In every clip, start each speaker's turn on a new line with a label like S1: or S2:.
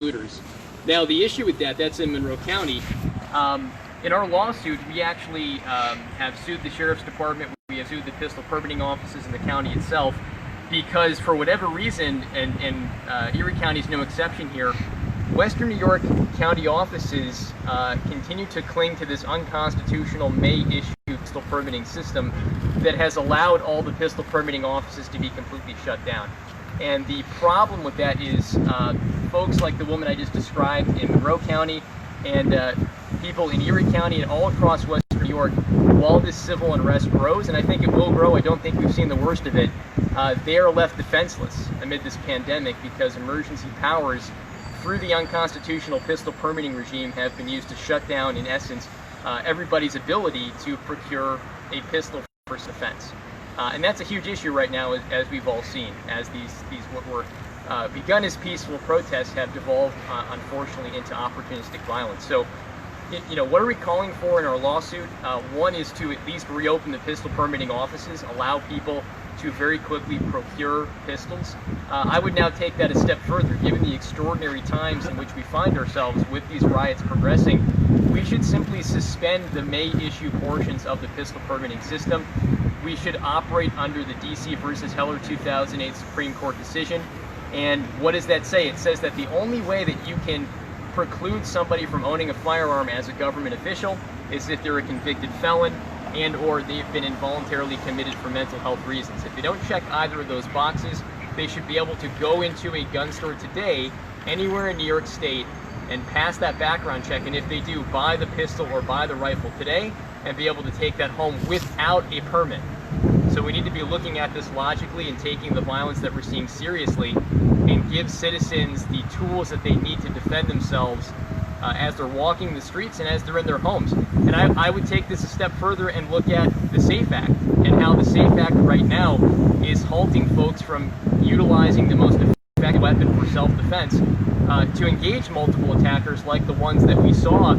S1: polluters. Now, the issue with that's in Monroe County. In our lawsuit, we actually have sued the Sheriff's Department, we have sued the pistol permitting offices in the county itself, because for whatever reason, and Erie County is no exception here, Western New York County offices continue to cling to this unconstitutional May-issue pistol permitting system that has allowed all the pistol permitting offices to be completely shut down. And the problem with that is folks like the woman I just described in Monroe County and people in Erie County and all across Western New York, while this civil unrest grows, and I think it will grow, I don't think we've seen the worst of it, they are left defenseless amid this pandemic because emergency powers through the unconstitutional pistol permitting regime have been used to shut down, in essence, everybody's ability to procure a pistol for self-defense. And that's a huge issue right now, as we've all seen, as these what were begun as peaceful protests have devolved, unfortunately, into opportunistic violence. So, you know, what are we calling for in our lawsuit? One is to at least reopen the pistol permitting offices, allow people to very quickly procure pistols. I would now take that a step further. Given the extraordinary times in which we find ourselves with these riots progressing, we should simply suspend the May issue portions of the pistol permitting system. We should operate under the DC versus Heller 2008 Supreme Court decision. And what does that say? It says that the only way that you can preclude somebody from owning a firearm as a government official is if they're a convicted felon and or they've been involuntarily committed for mental health reasons. If they don't check either of those boxes, they should be able to go into a gun store today, anywhere in New York State, and pass that background check, and if they do, buy the pistol or buy the rifle today and be able to take that home without a permit. So we need to be looking at this logically and taking the violence that we're seeing seriously and give citizens the tools that they need to defend themselves as they're walking the streets and as they're in their homes. And I would take this a step further and look at the SAFE Act and how the SAFE Act right now is halting folks from utilizing the most effective weapon for self-defense to engage multiple attackers like the ones that we saw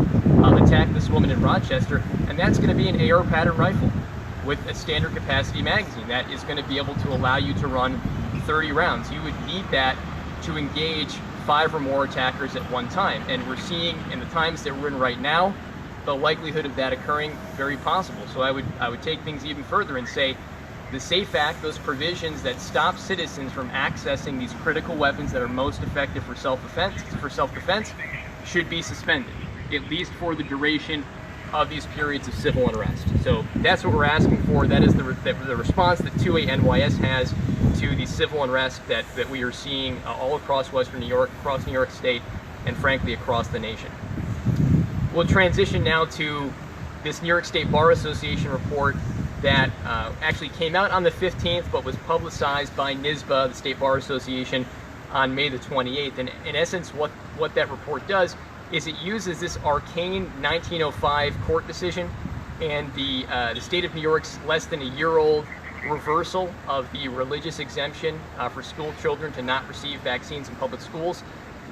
S1: attack this woman in Rochester, and that's going to be an AR pattern rifle with a standard capacity magazine that is going to be able to allow you to run 30 rounds. You would need that to engage 5 or more attackers at one time, and we're seeing in the times that we're in right now the likelihood of that occurring very possible. So I would take things even further and say the SAFE Act, those provisions that stop citizens from accessing these critical weapons that are most effective for self-defense should be suspended, at least for the duration of these periods of civil unrest. So that's what we're asking for. That is the response that 2A-NYS has to the civil unrest that we are seeing all across Western New York, across New York State, and frankly across the nation. We'll transition now to this New York State Bar Association report that actually came out on the 15th but was publicized by NYSBA, the State Bar Association, on May the 28th. And in essence, what that report does is it uses this arcane 1905 court decision and the state of New York's less than a year-old reversal of the religious exemption for school children to not receive vaccines in public schools.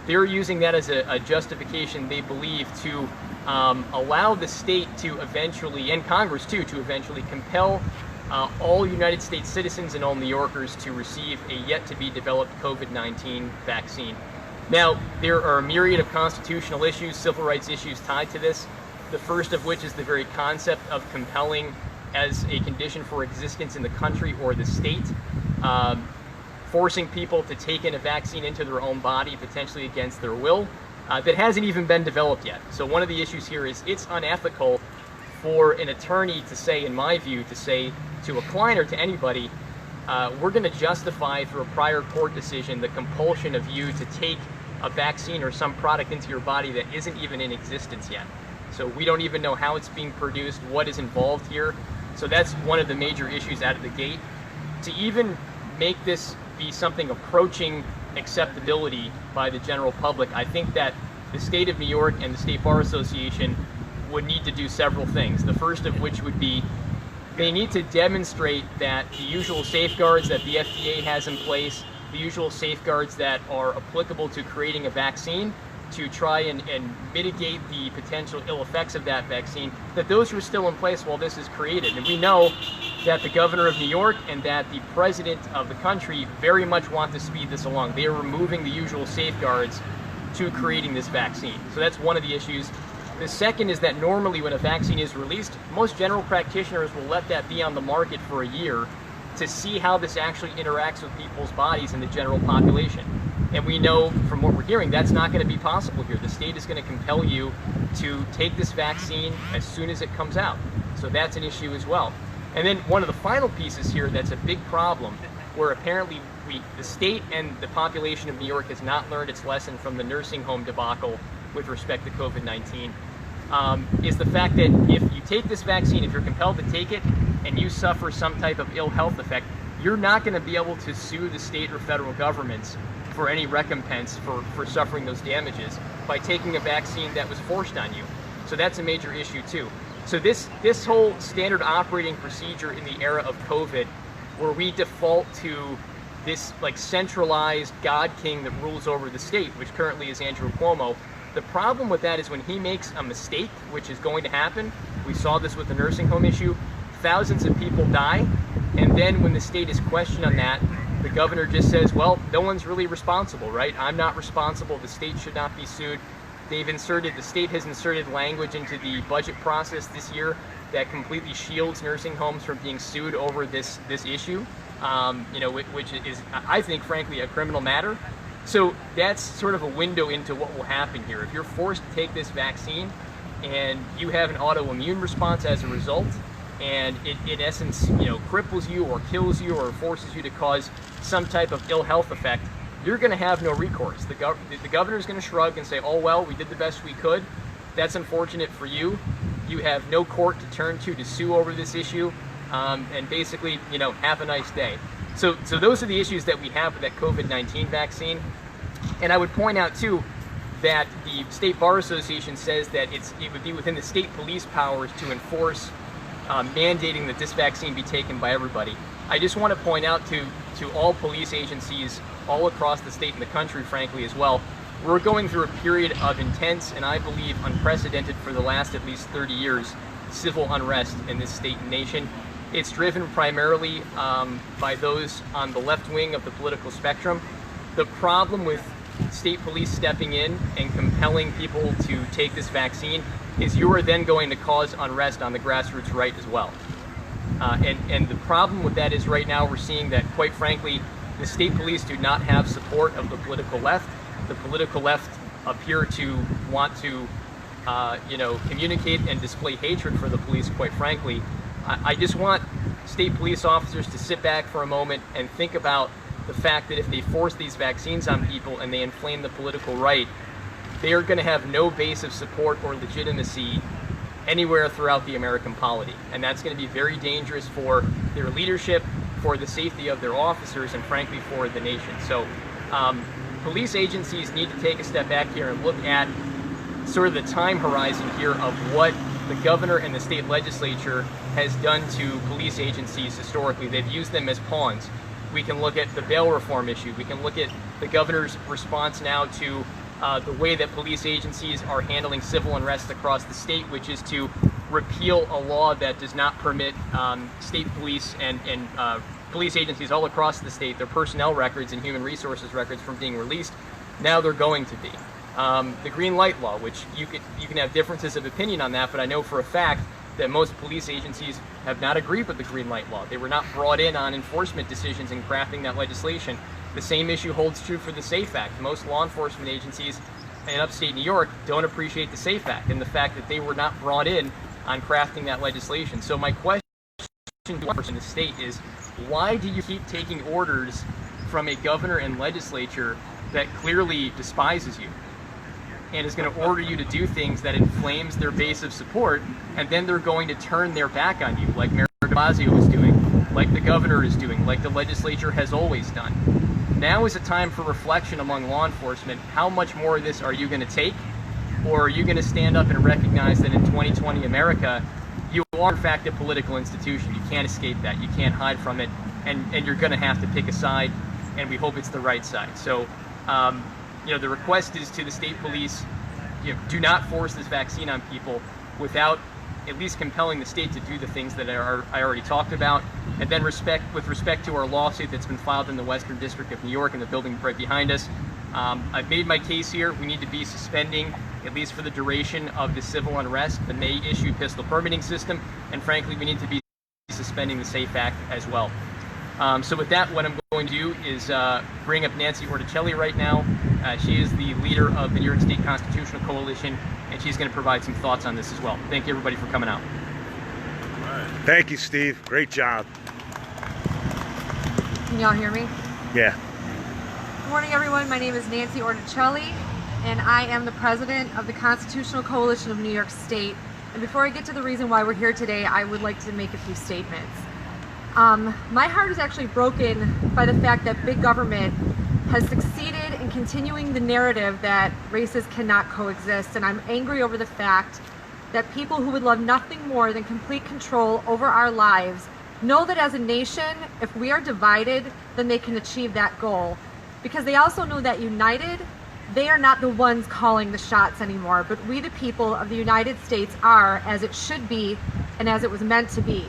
S1: They're using that as a justification, they believe, to allow the state to eventually, and Congress too, to eventually compel all United States citizens and all New Yorkers to receive a yet-to-be-developed COVID-19 vaccine. Now, there are a myriad of constitutional issues, civil rights issues tied to this, the first of which is the very concept of compelling as a condition for existence in the country or the state, forcing people to take in a vaccine into their own body, potentially against their will, that hasn't even been developed yet. So one of the issues here is it's unethical for an attorney to say, in my view, to say to a client or to anybody, we're going to justify through a prior court decision the compulsion of you to take a vaccine or some product into your body that isn't even in existence yet. So we don't even know how it's being produced, what is involved here. So that's one of the major issues out of the gate. To even make this be something approaching acceptability by the general public, I think that the state of New York and the State Bar Association would need to do several things. The first of which would be they need to demonstrate that the usual safeguards that the FDA has in place, the usual safeguards that are applicable to creating a vaccine to try and mitigate the potential ill effects of that vaccine, that those are still in place while this is created. And we know that the governor of New York and that the president of the country very much want to speed this along. They are removing the usual safeguards to creating this vaccine. So that's one of the issues. The second is that normally when a vaccine is released, most general practitioners will let that be on the market for a year to see how this actually interacts with people's bodies and the general population. And we know from what we're hearing, that's not going to be possible here. The state is going to compel you to take this vaccine as soon as it comes out. So that's an issue as well. And then one of the final pieces here that's a big problem, where apparently the state and the population of New York has not learned its lesson from the nursing home debacle with respect to COVID-19, is the fact that if you take this vaccine, if you're compelled to take it, and you suffer some type of ill health effect, you're not going to be able to sue the state or federal governments for any recompense for suffering those damages by taking a vaccine that was forced on you. So that's a major issue too. So this whole standard operating procedure in the era of COVID, where we default to this like centralized God King that rules over the state, which currently is Andrew Cuomo, the problem with that is when he makes a mistake, which is going to happen, we saw this with the nursing home issue, thousands of people die, and then when the state is questioned on that, the governor just says, well, no one's really responsible, right? I'm not responsible, the state should not be sued. The state has inserted language into the budget process this year that completely shields nursing homes from being sued over this issue, which is, I think, frankly, a criminal matter. So that's sort of a window into what will happen here. If you're forced to take this vaccine and you have an autoimmune response as a result, and it in essence, cripples you or kills you or forces you to cause some type of ill health effect, you're going to have no recourse. The governor's going to shrug and say, oh, well, we did the best we could. That's unfortunate for you. You have no court to turn to sue over this issue, and basically, have a nice day. So those are the issues that we have with that COVID-19 vaccine. And I would point out, too, that the State Bar Association says that it would be within the state police powers to enforce mandating that this vaccine be taken by everybody. I just want to point out to all police agencies all across the state and the country, frankly, as well, we're going through a period of intense and I believe unprecedented for the last at least 30 years civil unrest in this state and nation. It's driven primarily by those on the left wing of the political spectrum. The problem with state police stepping in and compelling people to take this vaccine is you are then going to cause unrest on the grassroots right as well. And the problem with that is right now we're seeing that, quite frankly, the state police do not have support of the political left. The political left appear to want to, communicate and display hatred for the police, quite frankly. I just want state police officers to sit back for a moment and think about the fact that if they force these vaccines on people and they inflame the political right, they are going to have no base of support or legitimacy anywhere throughout the American polity. And that's going to be very dangerous for their leadership, for the safety of their officers, and frankly for the nation. So police agencies need to take a step back here and look at sort of the time horizon here of what the governor and the state legislature has done to police agencies historically. They've used them as pawns. We can look at the bail reform issue. We can look at the governor's response now to the way that police agencies are handling civil unrest across the state, which is to repeal a law that does not permit state police and police agencies all across the state, their personnel records and human resources records from being released. Now they're going to be. The green light law, which you can have differences of opinion on that, but I know for a fact that most police agencies have not agreed with the green light law. They were not brought in on enforcement decisions in crafting that legislation. The same issue holds true for the SAFE Act. Most law enforcement agencies in upstate New York don't appreciate the SAFE Act and the fact that they were not brought in on crafting that legislation. So my question to the state is, why do you keep taking orders from a governor and legislature that clearly despises you and is going to order you to do things that inflames their base of support, and then they're going to turn their back on you, like Mayor de Blasio is doing, like the governor is doing, like the legislature has always done? Now is a time for reflection among law enforcement. How much more of this are you going to take? Or are you going to stand up and recognize that in 2020 America, you are in fact a political institution? You can't escape that. You can't hide from it. And you're going to have to pick a side, and we hope it's the right side. So, the request is to the state police, do not force this vaccine on people without at least compelling the state to do the things that I already talked about. And then with respect to our lawsuit that's been filed in the Western District of New York in the building right behind us, I've made my case here. We need to be suspending, at least for the duration of the civil unrest, the May issue pistol permitting system, and frankly, we need to be suspending the SAFE Act as well. So with that, what I'm going to do is bring up Nancy Orticelli right now. She is the leader of the New York State Constitutional Coalition, and she's going to provide some thoughts on this as well. Thank you, everybody, for coming out.
S2: Thank you, Steve. Great job.
S3: Can y'all hear me?
S2: Yeah.
S3: Good morning, everyone. My name is Nancy Orticelli, and I am the president of the Constitutional Coalition of New York State. And before I get to the reason why we're here today, I would like to make a few statements. My heart is actually broken by the fact that big government has succeeded in continuing the narrative that races cannot coexist, and I'm angry over the fact that people who would love nothing more than complete control over our lives know that as a nation, if we are divided, then they can achieve that goal. Because they also know that united, they are not the ones calling the shots anymore, but we the people of the United States are, as it should be and as it was meant to be.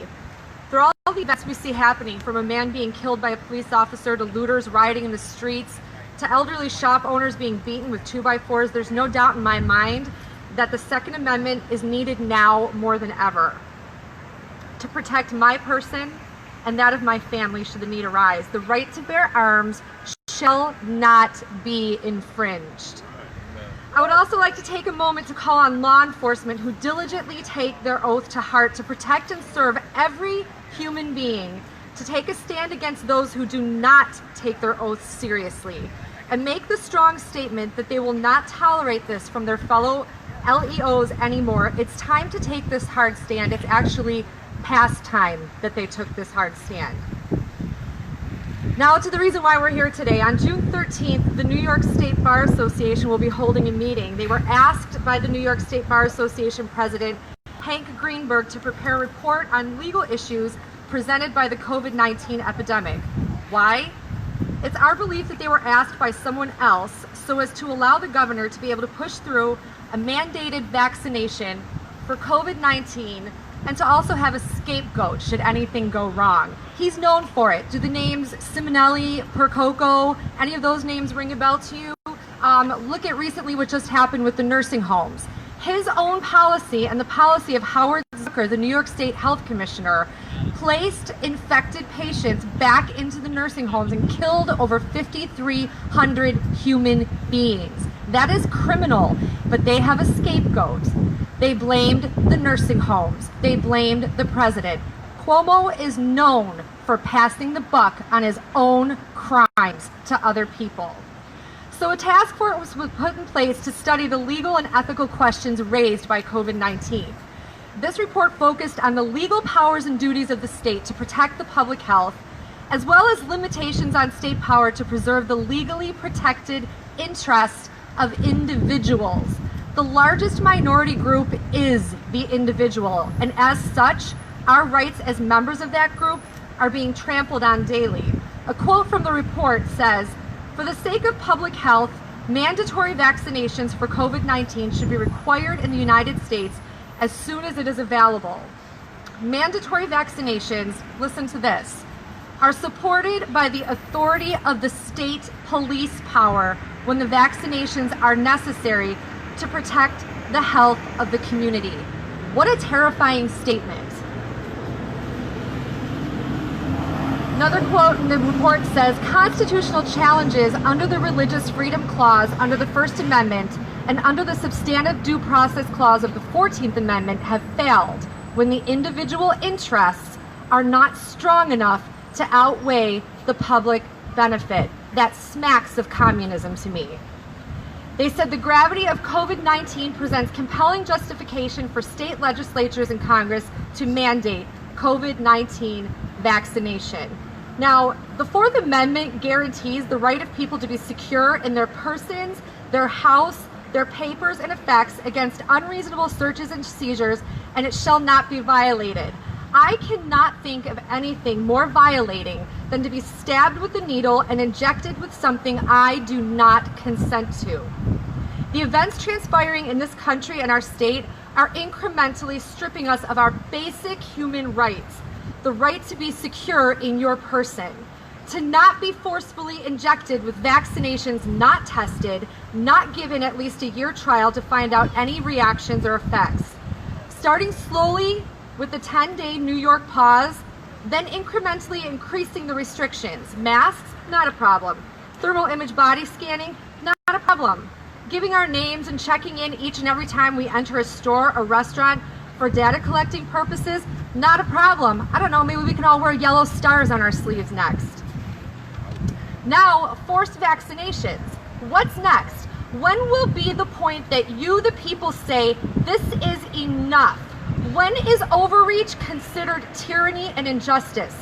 S3: Through all the events we see happening, from a man being killed by a police officer to looters rioting in the streets to elderly shop owners being beaten with 2x4s, there's no doubt in my mind that the Second Amendment is needed now more than ever to protect my person and that of my family should the need arise. The right to bear arms shall not be infringed. I would also like to take a moment to call on law enforcement who diligently take their oath to heart to protect and serve every human being, to take a stand against those who do not take their oaths seriously, and make the strong statement that they will not tolerate this from their fellow LEOs anymore. It's time to take this hard stand. It's actually past time that they took this hard stand. Now to the reason why we're here today. On June 13th, the New York State Bar Association will be holding a meeting. They were asked by the New York State Bar Association President Hank Greenberg to prepare a report on legal issues presented by the COVID-19 epidemic. Why? It's our belief that they were asked by someone else so as to allow the governor to be able to push through a mandated vaccination for COVID-19 and to also have a scapegoat should anything go wrong. He's known for it. Do the names Simonelli, Percoco, any of those names ring a bell to you? Look at recently what just happened with the nursing homes. His own policy and the policy of Howard Zucker, the New York State Health Commissioner, placed infected patients back into the nursing homes and killed over 5,300 human beings. That is criminal, but they have a scapegoat. They blamed the nursing homes. They blamed the president. Cuomo is known for passing the buck on his own crimes to other people. So a task force was put in place to study the legal and ethical questions raised by COVID-19. This report focused on the legal powers and duties of the state to protect the public health, as well as limitations on state power to preserve the legally protected interests of individuals. The largest minority group is the individual, and as such, our rights as members of that group are being trampled on daily. A quote from the report says, "For the sake of public health, mandatory vaccinations for COVID-19 should be required in the United States as soon as it is available. Mandatory vaccinations," listen to this, "are supported by the authority of the state police power when the vaccinations are necessary to protect the health of the community." What a terrifying statement. Another quote in the report says, "Constitutional challenges under the Religious Freedom Clause under the First Amendment and under the Substantive Due Process Clause of the 14th Amendment have failed when the individual interests are not strong enough to outweigh the public benefit." That smacks of communism to me. They said the gravity of COVID-19 presents compelling justification for state legislatures and Congress to mandate COVID-19 vaccination. Now, the Fourth Amendment guarantees the right of people to be secure in their persons, their house, their papers, and effects against unreasonable searches and seizures, and it shall not be violated. I cannot think of anything more violating than to be stabbed with a needle and injected with something I do not consent to. The events transpiring in this country and our state are incrementally stripping us of our basic human rights, the right to be secure in your person. to not be forcefully injected with vaccinations not tested, not given at least a year trial to find out any reactions or effects. Starting slowly with the 10-day New York pause, then incrementally increasing the restrictions. Masks, not a problem. Thermal image body scanning, not a problem. Giving our names and checking in each and every time we enter a store or restaurant for data collecting purposes, not a problem. I don't know, maybe we can all wear yellow stars on our sleeves next. Now, forced vaccinations. What's next? When will be the point that you, the people, say, this is enough? When is overreach considered tyranny and injustice?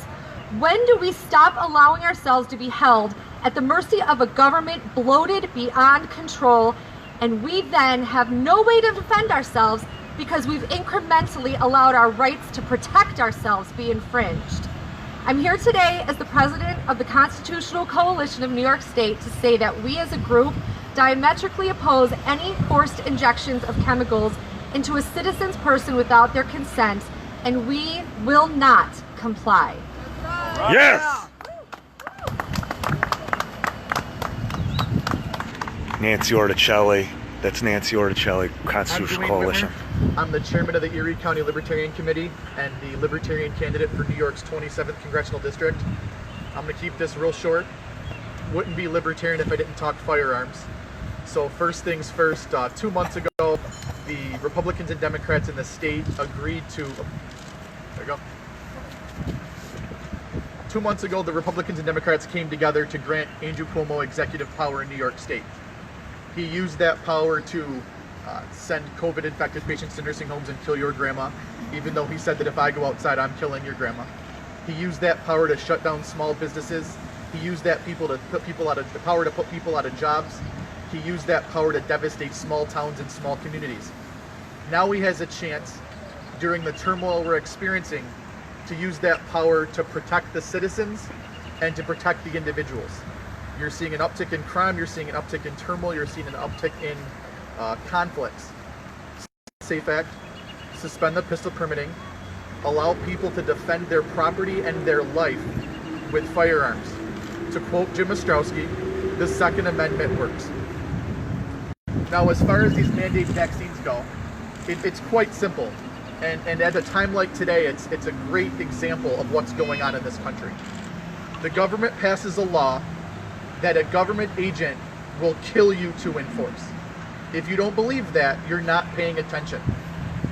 S3: When do we stop allowing ourselves to be held at the mercy of a government bloated beyond control, and we then have no way to defend ourselves because we've incrementally allowed our rights to protect ourselves be infringed? I'm here today as the president of the Constitutional Coalition of New York State to say that we as a group diametrically oppose any forced injections of chemicals into a citizen's person without their consent, and we will not comply.
S2: Yes! Nancy Orticelli. That's Nancy Orticelli, Constitutional Coalition.
S4: I'm the chairman of the Erie County Libertarian Committee and the Libertarian candidate for New York's 27th Congressional District. I'm going to keep this real short. Wouldn't be libertarian if I didn't talk firearms. So first things first, 2 months ago, the Republicans and Democrats in the state agreed to... There you go. 2 months ago, the Republicans and Democrats came together to grant Andrew Cuomo executive power in New York State. He used that power to send COVID-infected patients to nursing homes and kill your grandma, even though he said that if I go outside, I'm killing your grandma. He used that power to shut down small businesses. He used that power to put people out of jobs. He used that power to devastate small towns and small communities. Now he has a chance, during the turmoil we're experiencing, to use that power to protect the citizens and to protect the individuals. You're seeing an uptick in crime, you're seeing an uptick in turmoil, you're seeing an uptick in conflicts. SAFE Act, suspend the pistol permitting, allow people to defend their property and their life with firearms. To quote Jim Ostrowski, the Second Amendment works. Now, as far as these mandate vaccines go, it's quite simple. And at a time like today, it's a great example of what's going on in this country. The government passes a law that a government agent will kill you to enforce. If you don't believe that, you're not paying attention.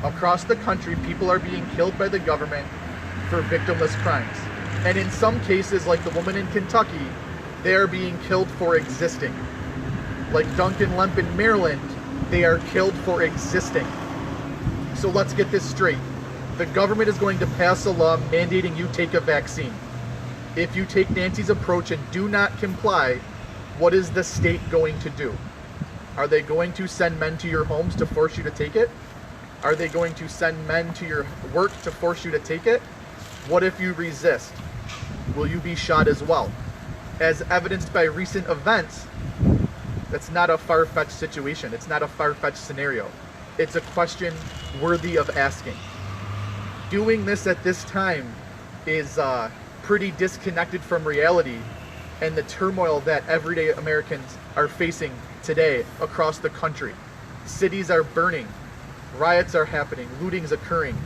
S4: Across the country, people are being killed by the government for victimless crimes. And in some cases, like the woman in Kentucky, they are being killed for existing. Like Duncan Lemp in Maryland, they are killed for existing. So let's get this straight. The government is going to pass a law mandating you take a vaccine. If you take Nancy's approach and do not comply, what is the state going to do? Are they going to send men to your homes to force you to take it? Are they going to send men to your work to force you to take it? What if you resist? Will you be shot as well? As evidenced by recent events, that's not a far-fetched situation. It's not a far-fetched scenario. It's a question worthy of asking. Doing this at this time is pretty disconnected from reality and the turmoil that everyday Americans are facing today across the country. Cities are burning, riots are happening, looting's occurring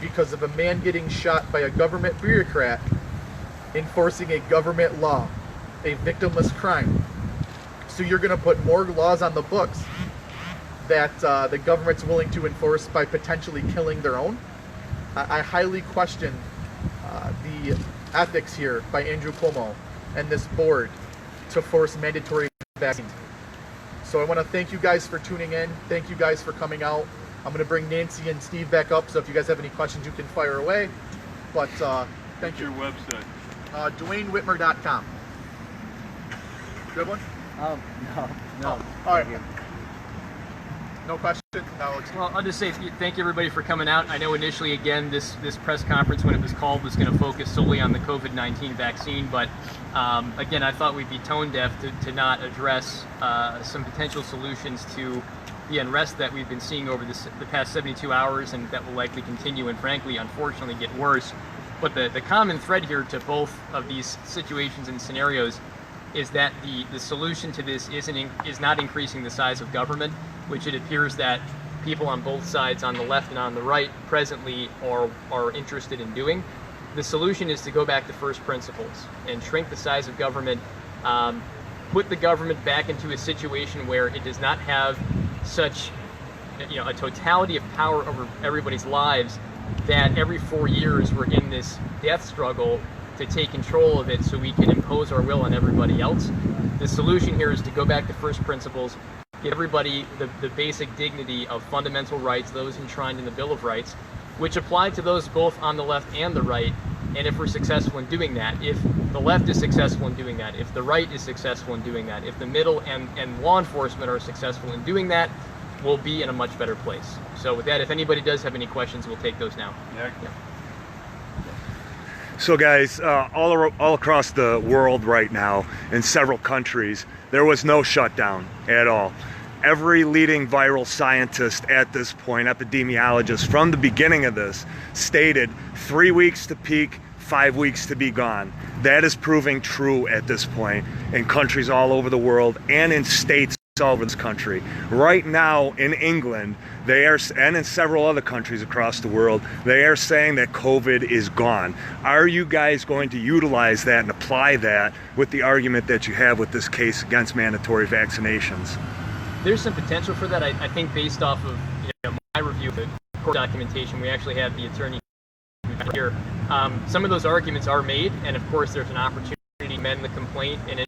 S4: because of a man getting shot by a government bureaucrat enforcing a government law, a victimless crime. So you're going to put more laws on the books that the government's willing to enforce by potentially killing their own? I highly question the ethics here by Andrew Cuomo and this board to force mandatory vaccines. So I want to thank you guys for tuning in. Thank you guys for coming out. I'm going to bring Nancy and Steve back up, so if you guys have any questions, you can fire away. But thank you.
S5: What's your website?
S4: DwayneWhitmer.com. Good one?
S6: No.
S4: Oh, all right. No question, Alex.
S1: Well, I'll just say thank you everybody for coming out. I know initially, again, this press conference, when it was called, was going to focus solely on the COVID-19 vaccine, but again, I thought we'd be tone deaf to not address some potential solutions to the unrest that we've been seeing over the past 72 hours, and that will likely continue and frankly, unfortunately, get worse. But the common thread here to both of these situations and scenarios is that the solution to this is not increasing the size of government, which it appears that people on both sides, on the left and on the right, presently are interested in doing. The solution is to go back to first principles and shrink the size of government, put the government back into a situation where it does not have such a totality of power over everybody's lives, that every 4 years we're in this death struggle to take control of it so we can impose our will on everybody else. The solution here is to go back to first principles, give everybody the basic dignity of fundamental rights, those enshrined in the Bill of Rights, which apply to those both on the left and the right. And if we're successful in doing that, if the left is successful in doing that, if the right is successful in doing that, if the middle and law enforcement are successful in doing that, we'll be in a much better place. So with that, if anybody does have any questions, we'll take those now.
S5: Yeah.
S2: So guys, all across the world right now, in several countries, there was no shutdown at all. Every leading viral scientist at this point, epidemiologist, from the beginning of this, stated 3 weeks to peak, 5 weeks to be gone. That is proving true at this point in countries all over the world and in states all over this country. Right now in England, and in several other countries across the world, they are saying that COVID is gone. Are you guys going to utilize that and apply that with the argument that you have with this case against mandatory vaccinations?
S1: There's some potential for that. I think based off of my review of the court documentation, we actually have the attorney here. Some of those arguments are made, and of course there's an opportunity to amend the complaint and